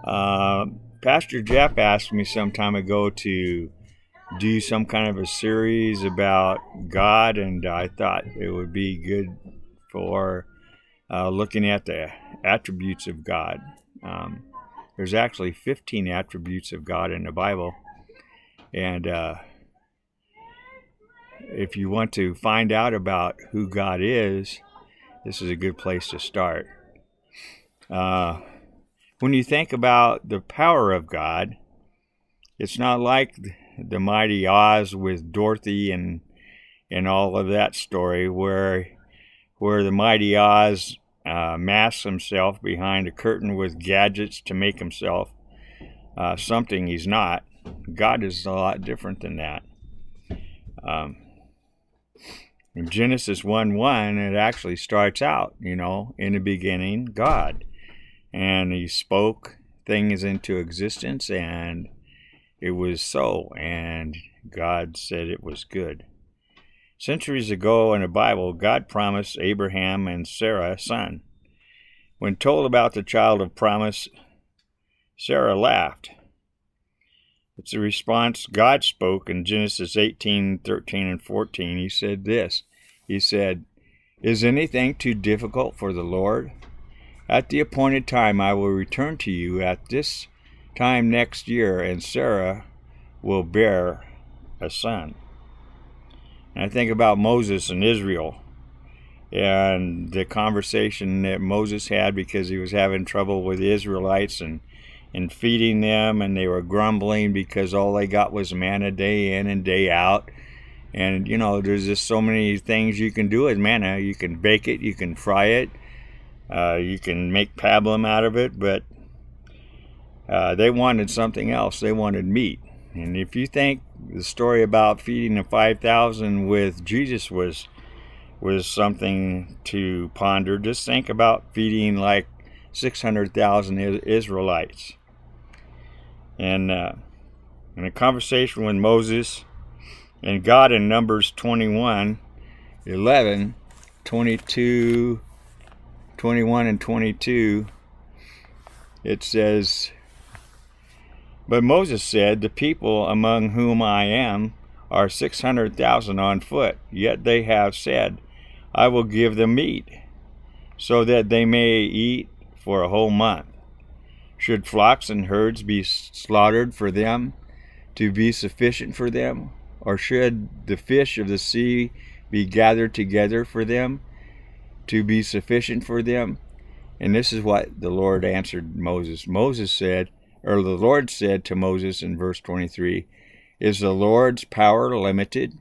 Pastor Jeff asked me some time ago to do some kind of a series about God, and I thought it would be good for looking at the attributes of God. There's actually 15 attributes of God in the Bible, and if you want to find out about who God is, this is a good place to start. When you think about the power of God, it's not like the Mighty Oz with Dorothy and all of that story, where the Mighty Oz masks himself behind a curtain with gadgets to make himself something he's not. God is a lot different than that. In Genesis 1:1, it actually starts out, in the beginning, God. And he spoke things into existence, and it was so. And God said it was good. Centuries ago in the Bible, God promised Abraham and Sarah a son. When told about the child of promise, Sarah laughed. It's a response God spoke in Genesis 18:13 and 14. He said this. He said, "Is anything too difficult for the Lord? At the appointed time I will return to you at this time next year, and Sarah will bear a son." And I think about Moses and Israel and the conversation that Moses had because he was having trouble with the Israelites and feeding them, and they were grumbling because all they got was manna day in and day out. And there's just so many things you can do with manna. You can bake it, you can fry it, you can make pablum out of it, but they wanted something else. They wanted meat. And if you think the story about feeding the 5,000 with Jesus was something to ponder, just think about feeding like 600,000 Israelites. And in a conversation with Moses and God in Numbers 21:11, 22, 21 and 22, it says, "But Moses said, the people among whom I am are 600,000 on foot, yet they have said, I will give them meat, so that they may eat for a whole month. Should flocks and herds be slaughtered for them to be sufficient for them? Or should the fish of the sea be gathered together for them to be sufficient for them?" And this is what the Lord answered Moses. The Lord said to Moses in verse 23, "Is the Lord's power limited?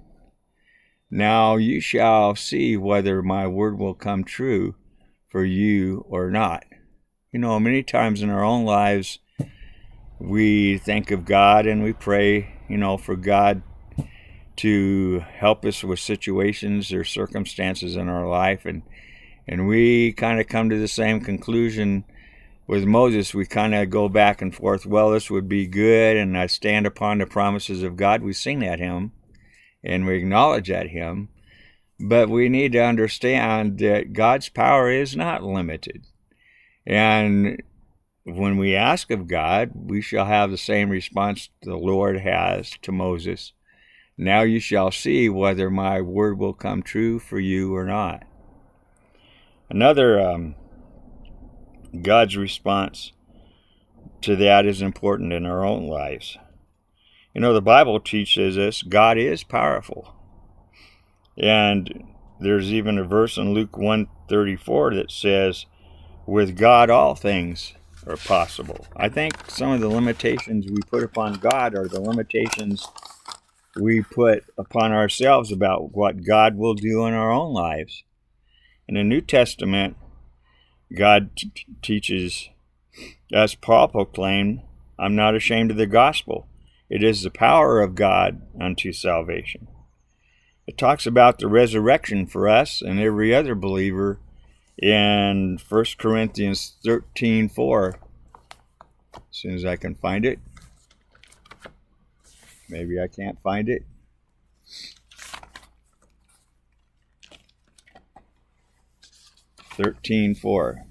Now you shall see whether my word will come true for you or not." Many times in our own lives, we think of God and we pray, for God to help us with situations or circumstances in our life. And we kind of come to the same conclusion with Moses. We kind of go back and forth. Well, this would be good, and I stand upon the promises of God. We sing that hymn, and we acknowledge that hymn. But we need to understand that God's power is not limited. And when we ask of God, we shall have the same response the Lord has to Moses. Now you shall see whether my word will come true for you or not. Another God's response to that is important in our own lives. The Bible teaches us God is powerful. And there's even a verse in Luke 1:34 that says, "With God all things are possible." I think some of the limitations we put upon God are the limitations we put upon ourselves about what God will do in our own lives. In the New Testament, God teaches, as Paul proclaimed, "I'm not ashamed of the gospel. It is the power of God unto salvation." It talks about the resurrection for us and every other believer in 1 Corinthians 13:4. As soon as I can find it. Maybe I can't find it. 13:4.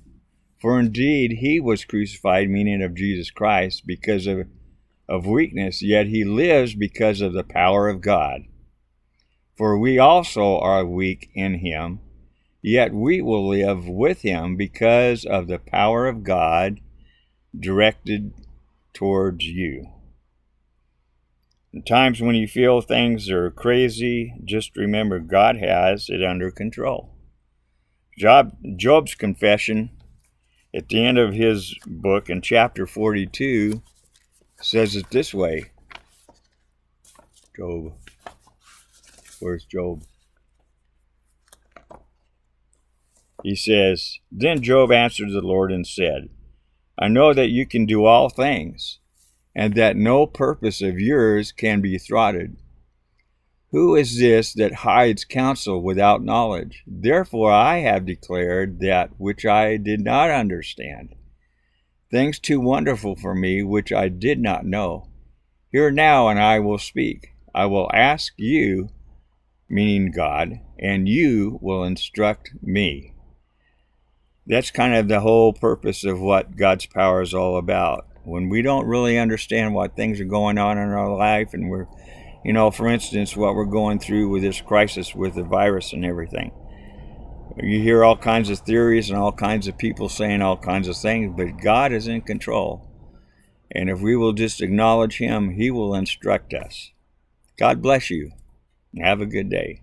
For indeed he was crucified, meaning of Jesus Christ, because of weakness, yet he lives because of the power of God. For we also are weak in him, yet we will live with him because of the power of God directed towards you. In times when you feel things are crazy, just remember God has it under control. Job's confession at the end of his book in chapter 42 says it this way. Job. Where's Job? He says, Then Job answered the Lord and said, I know that you can do all things, and that no purpose of yours can be thwarted. Who is this that hides counsel without knowledge? Therefore I have declared that which I did not understand, things too wonderful for me which I did not know. Hear now, and I will speak. I will ask you, meaning God, and you will instruct me. That's kind of the whole purpose of what God's power is all about. When we don't really understand what things are going on in our life, and we're, for instance, what we're going through with this crisis with the virus and everything. You hear all kinds of theories and all kinds of people saying all kinds of things, but God is in control. And if we will just acknowledge him, he will instruct us. God bless you, and have a good day.